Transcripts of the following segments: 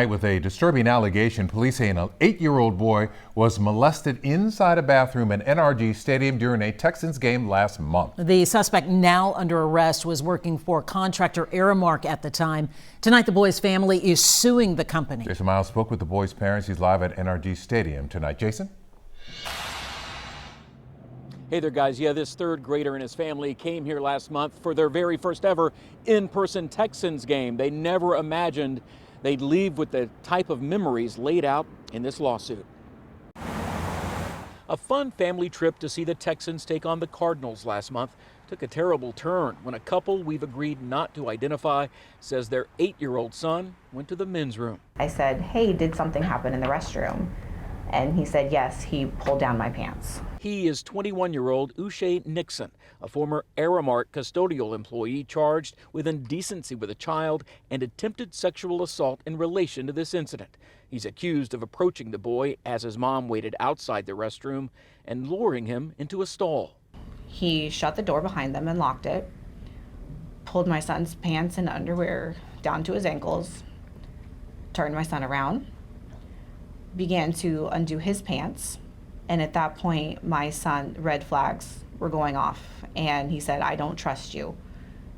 With a disturbing allegation, police say an 8-year-old boy was molested inside a bathroom at NRG Stadium during a Texans game last month. The suspect, now under arrest, was working for contractor Aramark at the time. Tonight, the boy's family is suing the company. Jason Miles spoke with the boy's parents. He's live at NRG Stadium tonight. Jason? Hey there, guys. Yeah, this third grader and his family came here last month for their very first ever in-person Texans game. They never imagined they'd leave with the type of memories laid out in this lawsuit. A fun family trip to see the Texans take on the Cardinals last month took a terrible turn when a couple we've agreed not to identify says their 8-year-old son went to the men's room. I said, "Hey, did something happen in the restroom?" And he said, "Yes, he pulled down my pants." He is 21-year-old Uche Nixon, a former Aramark custodial employee charged with indecency with a child and attempted sexual assault in relation to this incident. He's accused of approaching the boy as his mom waited outside the restroom and luring him into a stall. He shut the door behind them and locked it, pulled my son's pants and underwear down to his ankles, turned my son around, began to undo his pants. And at that point, my son, red flags were going off, and he said, "I don't trust you,"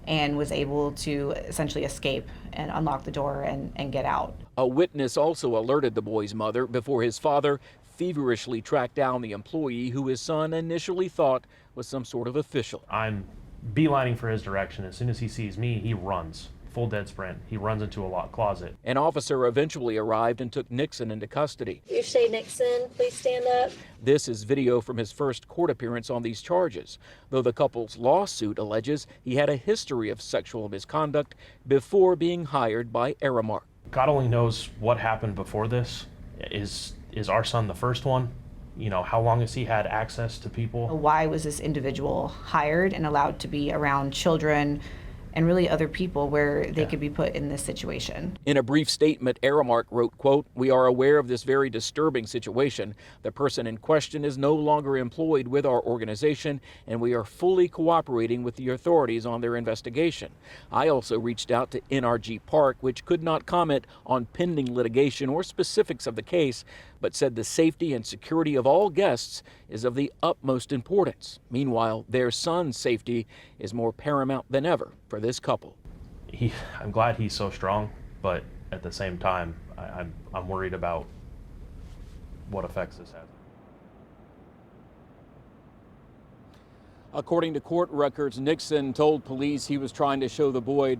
and was able to essentially escape and unlock the door and get out. A witness also alerted the boy's mother before his father feverishly tracked down the employee who his son initially thought was some sort of official. I'm beelining for his direction. As soon as he sees me, he runs. Full dead sprint. He runs into a locked closet. An officer eventually arrived and took Nixon into custody. Uche Nixon, please stand up. This is video from his first court appearance on these charges, though the couple's lawsuit alleges he had a history of sexual misconduct before being hired by Aramark. God only knows what happened before this. Is our son the first one? You know, how long has he had access to people? Why was this individual hired and allowed to be around children and really other people where they could be put in this situation? In a brief statement, Aramark wrote, quote, "We are aware of this very disturbing situation. The person in question is no longer employed with our organization, and we are fully cooperating with the authorities on their investigation." I also reached out to NRG Park, which could not comment on pending litigation or specifics of the case, but said the safety and security of all guests is of the utmost importance. Meanwhile, their son's safety is more paramount than ever for this couple. I'm glad he's so strong, but at the same time, I'm worried about what effects this has. According to court records, Nixon told police he was trying to show the boy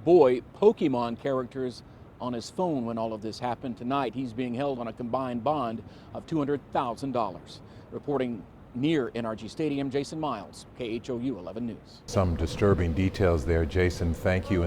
Pokemon characters on his phone when all of this happened. Tonight, he's being held on a combined bond of $200,000. Reporting near NRG Stadium, Jason Miles, KHOU 11 News. Some disturbing details there, Jason. Thank you.